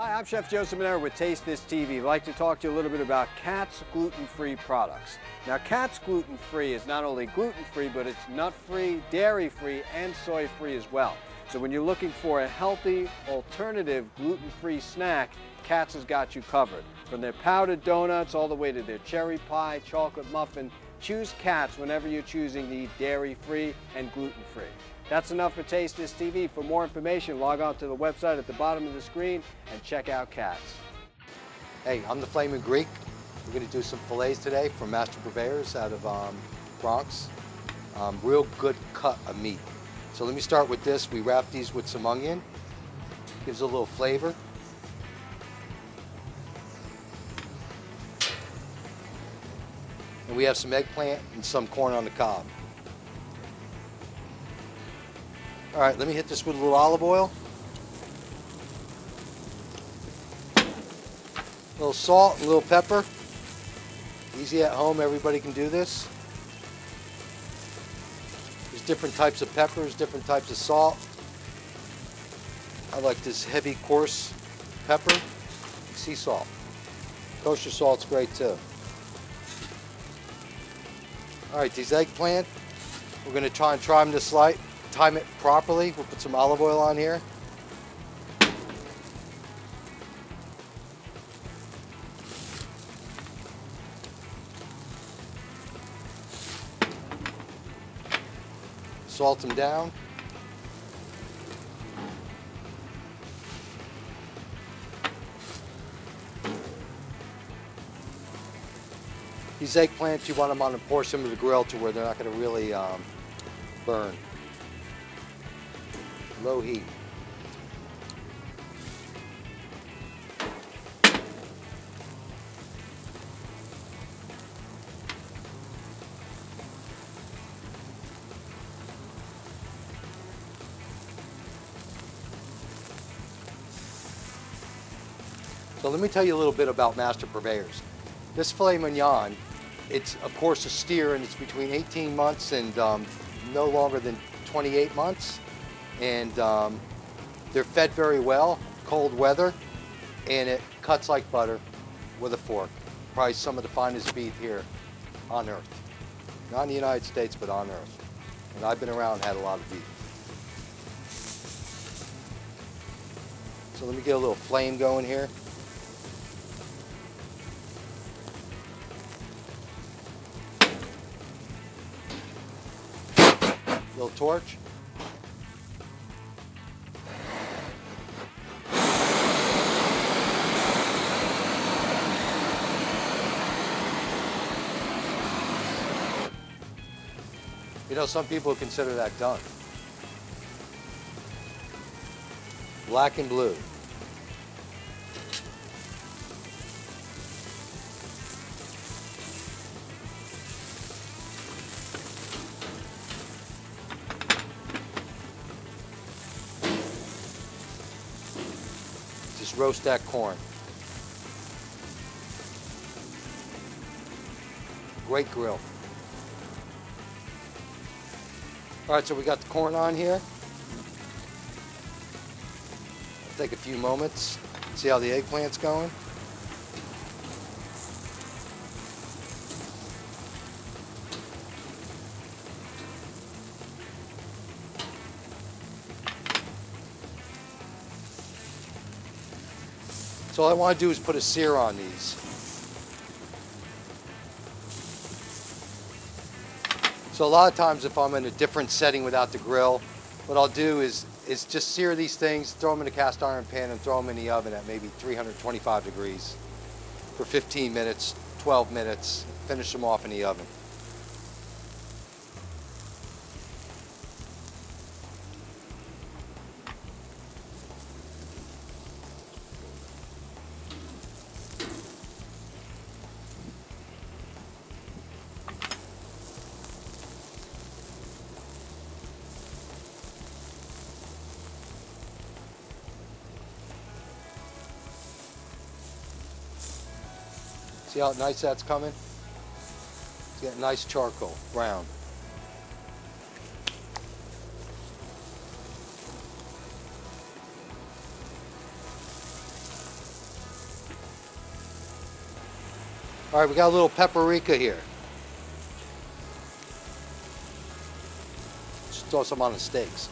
Hi, I'm Chef Joe Simonero with Taste This TV. I'd like to talk to you a little bit about Katz gluten-free products. Now, Katz gluten-free is not only gluten-free, but it's nut-free, dairy-free, and soy-free as well. So when you're looking for a healthy, alternative, gluten-free snack, Katz has got you covered. From their powdered donuts all the way to their cherry pie, chocolate muffin, choose Katz whenever you're choosing to eat dairy-free and gluten-free. That's enough for Taste This TV. For more information, log on to the website at the bottom of the screen and check out Katz. Hey, I'm the Flamin' Greek. We're going to do some fillets today from Master Purveyors out of Bronx. Real good cut of meat. So let me start with this. We wrap these with some onion. Gives a little flavor. And we have some eggplant and some corn on the cob. All right, let me hit this with a little olive oil. A little salt, a little pepper. Easy at home, everybody can do this. There's different types of peppers, different types of salt. I like this heavy, coarse pepper. Sea salt. Kosher salt's great too. All right, these eggplant, we're gonna try and trim this light. Time it properly. We'll put some olive oil on here. Salt them down. These eggplants, you want them on a portion of the grill to where they're not going to really burn. Low heat. So let me tell you a little bit about Master Purveyors. This filet mignon, it's of course a steer, and it's between 18 months and no longer than 28 months. And they're fed very well, cold weather, and it cuts like butter with a fork. Probably some of the finest beef here on earth. Not in the United States, but on earth. And I've been around and had a lot of beef. So let me get a little flame going here. Little torch. You know, some people consider that done. Black and blue. Just roast that corn. Great grill. All right, so we got the corn on here. It'll take a few moments. See how the eggplant's going. So all I want to do is put a sear on these. So a lot of times if I'm in a different setting without the grill, what I'll do is is just sear these things, throw them in a cast iron pan and throw them in the oven at maybe 325 degrees for 15 minutes, 12 minutes, finish them off in the oven. See how nice that's coming? It's getting nice charcoal, brown. All right, we got a little paprika here. Just throw some on the steaks.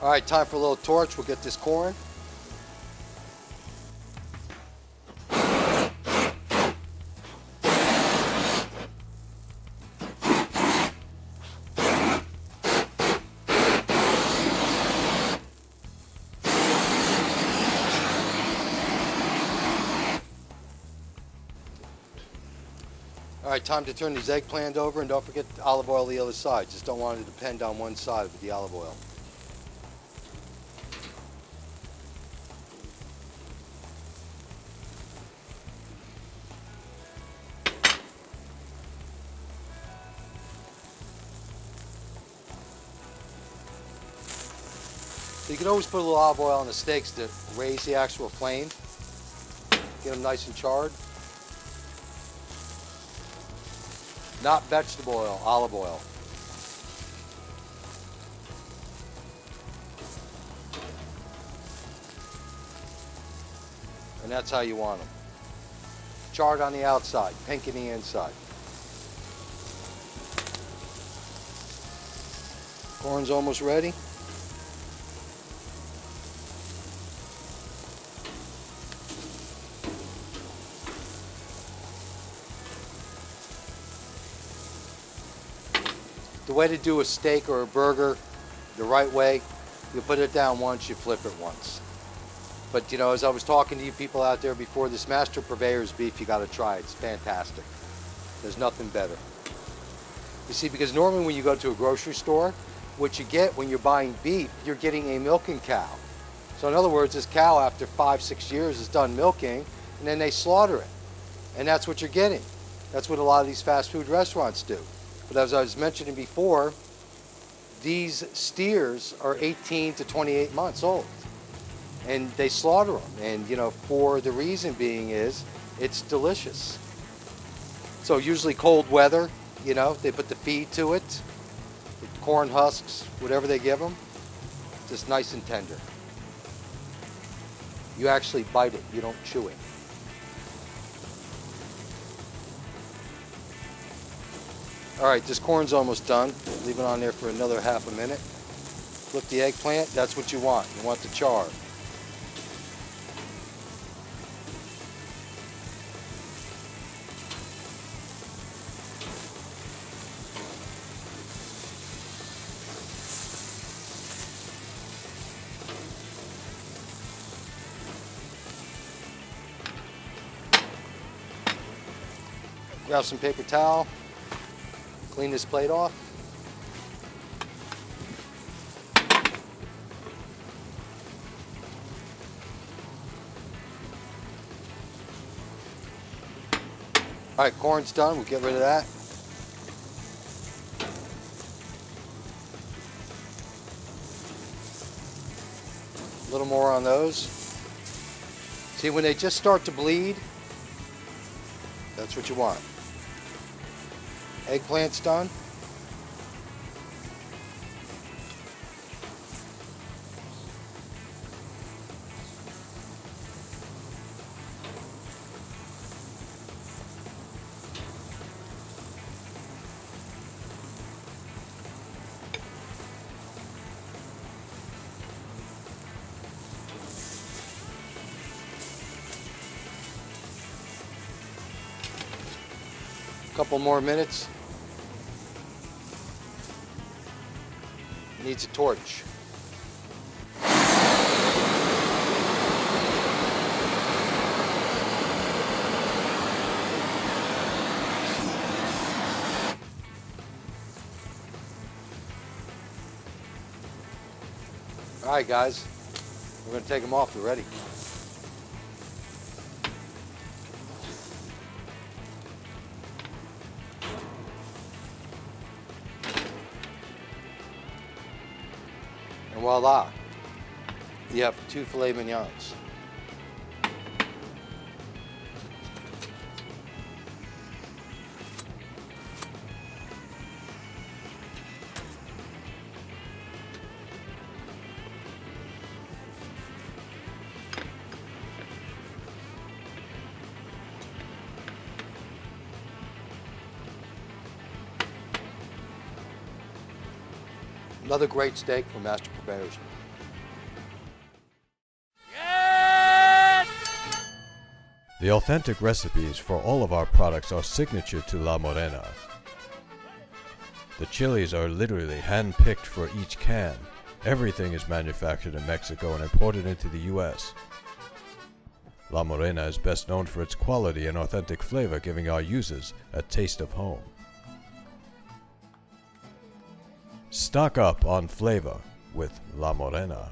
All right, time for a little torch. We'll get this corn. All right, time to turn these eggplant over, and don't forget the olive oil the other side. Just don't want it to depend on one side with the olive oil. So you can always put a little olive oil on the steaks to raise the actual flame, get them nice and charred. Not vegetable oil, olive oil. And that's how you want them. Charred on the outside, pink in the inside. Corn's almost ready. The way to do a steak or a burger the right way, you put it down once, you flip it once. But you know, as I was talking to you people out there before, this Master Purveyor's beef, you gotta try it. It's fantastic. There's nothing better. You see, because normally when you go to a grocery store, what you get when you're buying beef, you're getting a milking cow. So in other words, this cow after 5-6 years is done milking, and then they slaughter it. And that's what you're getting. That's what a lot of these fast food restaurants do. But as I was mentioning before, these steers are 18 to 28 months old. And they slaughter them. And you know, for the reason being is, it's delicious. So usually cold weather, you know, they put the feed to it, the corn husks, whatever they give them, just nice and tender. You actually bite it, you don't chew it. All right, this corn's almost done. Leave it on there for another half a minute. Flip the eggplant, that's what you want. You want the char. Grab some paper towel. Clean this plate off. All right, corn's done. We'll get rid of that. A little more on those. See, when they just start to bleed, that's what you want. Eggplant's done. Couple more minutes. needs a torch. All right, guys, we're gonna take them off. They're ready. And voila, you have 2 filet mignons. Another great steak from Master Purveyors. The authentic recipes for all of our products are signature to La Morena. The chilies are literally hand-picked for each can. Everything is manufactured in Mexico and imported into the US. La Morena is best known for its quality and authentic flavor, giving our users a taste of home. Stock up on flavor with La Morena.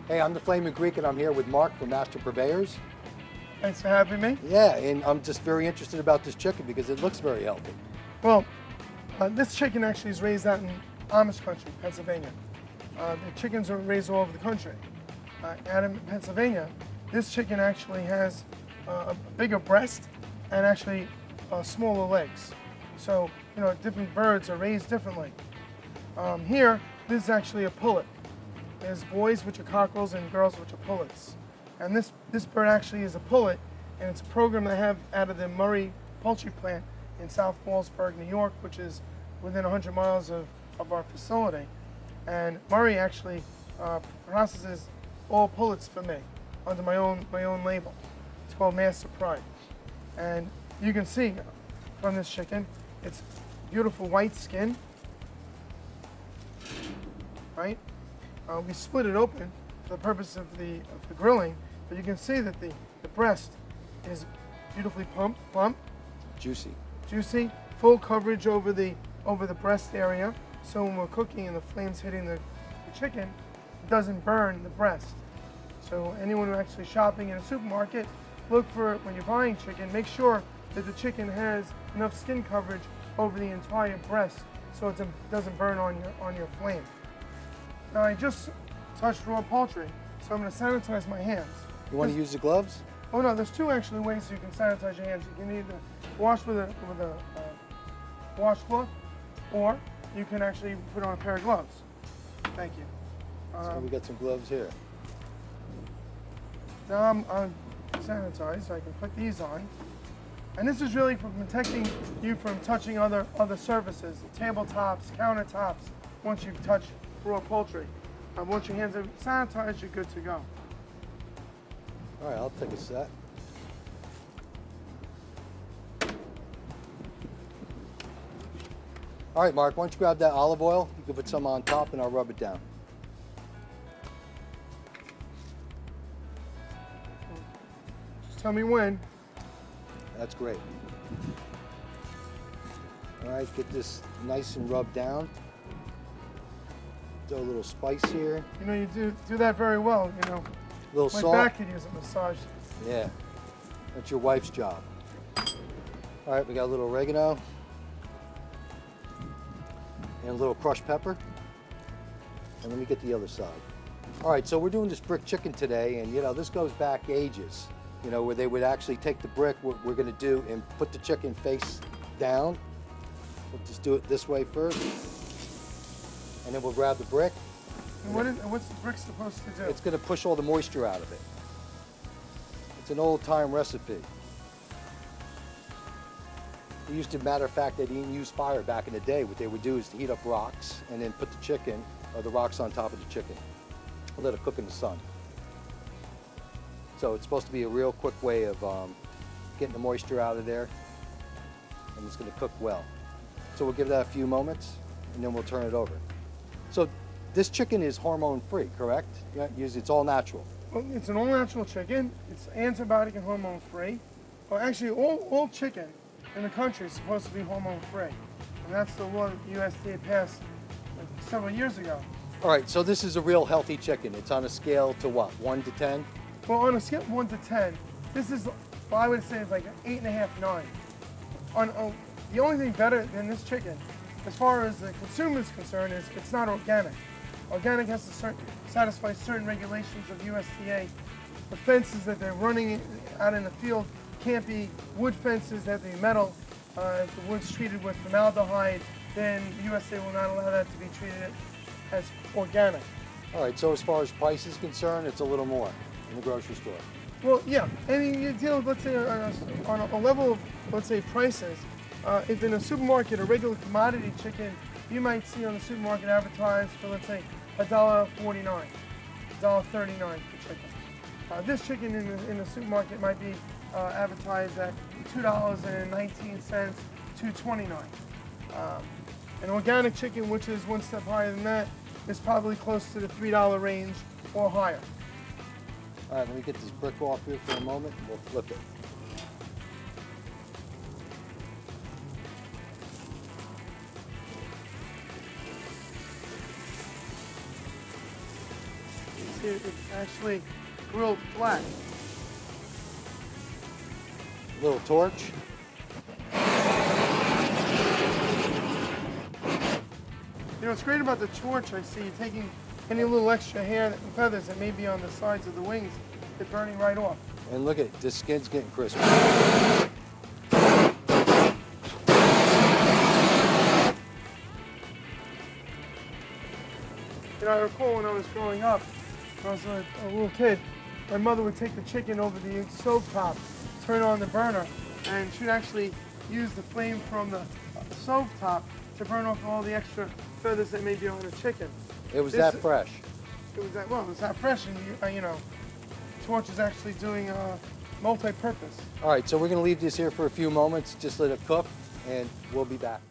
Hey, I'm the Flaming Greek, and I'm here with Mark from Master Purveyors. Thanks for having me. Yeah, and I'm just very interested about this chicken because it looks very healthy. Well, this chicken actually is raised out in Amish country, Pennsylvania. The chickens are raised all over the country. Out in Pennsylvania, this chicken actually has a bigger breast and actually smaller legs. So, you know, different birds are raised differently. Here, this is actually a pullet. There's boys which are cockerels and girls which are pullets. And this bird actually is a pullet, and it's a program they have out of the Murray poultry plant in South Fallsburg, New York, which is within 100 miles of our facility. And Murray actually processes all pullets for me under my own label. It's called Master Pride. And you can see from this chicken, it's beautiful white skin, right? We split it open for the purpose of the grilling, but you can see that the breast is beautifully plump, juicy, full coverage over the breast area. So when we're cooking and the flame's hitting the chicken, it doesn't burn the breast. So anyone who's actually shopping in a supermarket, look for, when you're buying chicken, make sure that the chicken has enough skin coverage over the entire breast so it doesn't burn on your flame. Now I just touched raw poultry, so I'm going to sanitize my hands. You want to use the gloves? Oh no, there's 2 actually ways you can sanitize your hands. You can either wash with a washcloth, or you can actually put on a pair of gloves. Thank you. So we got some gloves here. Now I'm sanitized, so I can put these on. And this is really for protecting you from touching other surfaces, tabletops, countertops, once you've touched raw poultry. Once your hands are sanitized, you're good to go. All right, I'll take a set. All right, Mark, why don't you grab that olive oil? You can put some on top and I'll rub it down. Just tell me when. That's great. All right, get this nice and rubbed down. Throw a little spice here. You know, you do that very well, you know. A little My salt. back could use a massage. Yeah, that's your wife's job. All right, we got a little oregano and a little crushed pepper. And let me get the other side. All right, so we're doing this brick chicken today, and you know, this goes back ages, you know, where they would actually take the brick, what we're gonna do, and put the chicken face down. We'll just do it this way first. And then we'll grab the brick. And what's the brick supposed to do? It's going to push all the moisture out of it. It's an old-time recipe. They used to, matter of fact, they didn't use fire back in the day. What they would do is to heat up rocks and then put the chicken, or the rocks on top of the chicken, and let it cook in the sun. So it's supposed to be a real quick way of getting the moisture out of there, and it's going to cook well. So we'll give that a few moments, and then we'll turn it over. So this chicken is hormone-free, correct? Yeah, it's all natural. Well, it's an all-natural chicken. It's antibiotic and hormone-free. Well, actually, all chicken in the country is supposed to be hormone-free. And that's the law that the USDA passed several years ago. All right, so this is a real healthy chicken. It's on a scale to what, 1 to 10? Well, on a scale of 1 to 10, this is, well, I would say it's like an 8.5, 9. The only thing better than this chicken, as far as the consumer is concerned, is it's not organic. Organic has to satisfy certain regulations of USDA. The fences that they're running out in the field can't be wood fences, they have to be metal. If the wood's treated with formaldehyde, then the USDA will not allow that to be treated as organic. All right, so as far as price is concerned, it's a little more in the grocery store. Well, yeah, I mean, you deal, let's say, on a level of, let's say, prices. If in a supermarket, a regular commodity chicken, you might see on the supermarket advertised for, let's say, $1.49, $1.39 for chicken. This chicken in the supermarket might be advertised at $2.19, $2.29. An organic chicken, which is one step higher than that, is probably close to the $3 range or higher. All right, let me get this brick off here for a moment, and we'll flip it. See, it's actually grilled flat. Little torch. You know, what's great about the torch, I see, taking any little extra hair and feathers that may be on the sides of the wings, they're burning right off. And look at it, this skin's getting crispy. You know, I recall when I was growing up, when I was a little kid, my mother would take the chicken over the stove top, turn on the burner, and she'd actually use the flame from the stove top to burn off all the extra feathers that may be on the chicken. It was that fresh. It was that fresh, and you know, the torch is actually doing multi-purpose. All right, so we're going to leave this here for a few moments, just let it cook, and we'll be back.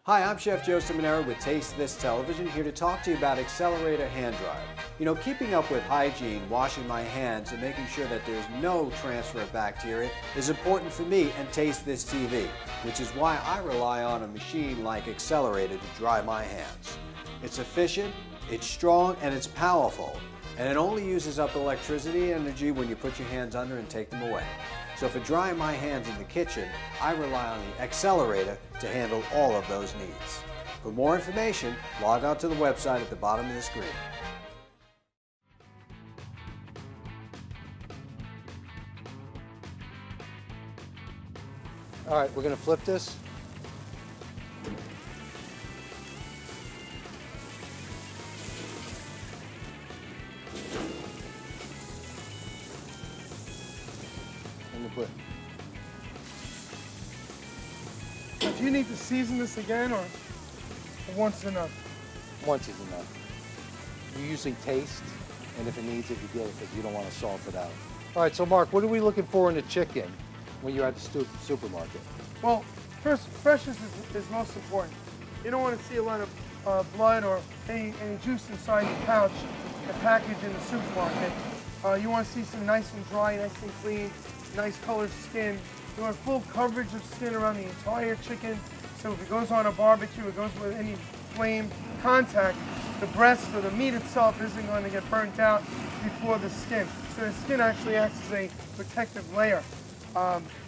Hi, I'm Chef Joe Simonero with Taste This Television, here to talk to you about Accelerator Hand Dryer. You know, keeping up with hygiene, washing my hands, and making sure that there's no transfer of bacteria is important for me and Taste This TV, which is why I rely on a machine like Accelerator to dry my hands. It's efficient, it's strong, and it's powerful, and it only uses up electricity and energy when you put your hands under and take them away. So for drying my hands in the kitchen, I rely on the Accelerator to handle all of those needs. For more information, log on to the website at the bottom of the screen. All right, we're going to flip this. Do you need to season this again, or once is enough? Once is enough. You usually taste, and if it needs it, you get it, because you don't want to salt it out. All right, so Mark, what are we looking for in a chicken when you're at the supermarket? Well, first, freshness is most important. You don't want to see a lot of blood or any juice inside the pouch, the package in the supermarket. You want to see some nice and dry, nice and clean, nice colored skin. You want full coverage of skin around the entire chicken, so if it goes on a barbecue, it goes with any flame contact, the breast or the meat itself isn't going to get burnt out before the skin. So the skin actually acts as a protective layer.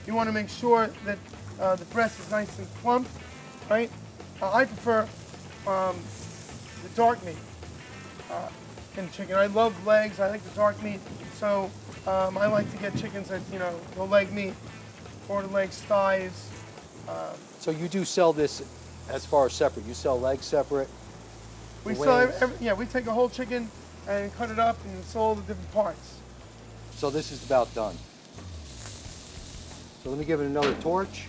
You want to make sure that the breast is nice and plump, right? I prefer the dark meat in chicken. I love legs, I like the dark meat, so I like to get chickens that, you know, the leg meat, or the legs, thighs. So you do sell this as far as separate. You sell legs separate. We sell we take a whole chicken and cut it up and sell all the different parts. So this is about done. So let me give it another torch.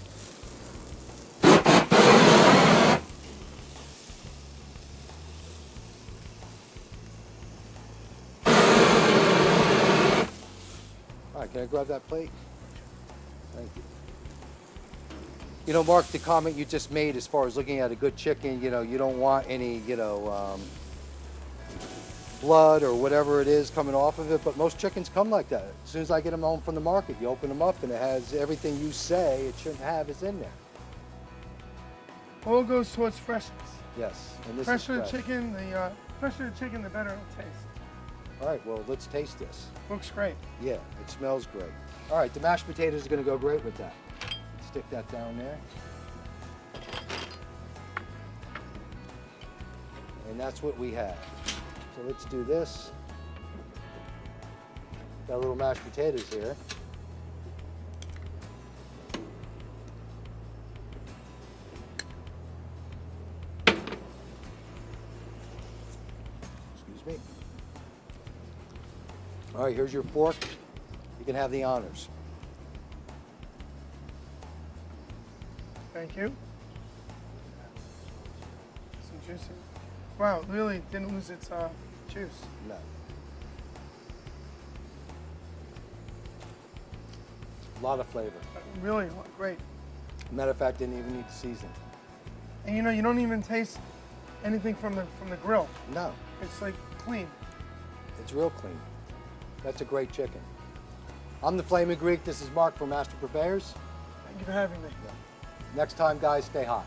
All right, can I grab that plate? Thank you. You know, Mark, the comment you just made as far as looking at a good chicken, you know, you don't want any, blood or whatever it is coming off of it, but most chickens come like that. As soon as I get them home from the market, you open them up and it has everything you say it shouldn't have is in there. All goes towards freshness. Yes, and this Fresher is the fresh. chicken, the fresher the chicken, the better it'll taste. All right, well, let's taste this. Looks great. Yeah, it smells great. All right, the mashed potatoes are gonna go great with that. Stick that down there. And that's what we have. So let's do this. Got a little mashed potatoes here. Excuse me. All right, here's your fork. You can have the honors. Thank you. Some juicy. Wow, it really didn't lose its juice. No. A lot of flavor. Really great. Matter of fact, didn't even need to season. And you know, you don't even taste anything from the grill. No, It's like clean. it's real clean. That's a great chicken. I'm the Flaming Greek. This is Mark from Master Purveyors. Thank you for having me. Next time, guys, stay hot.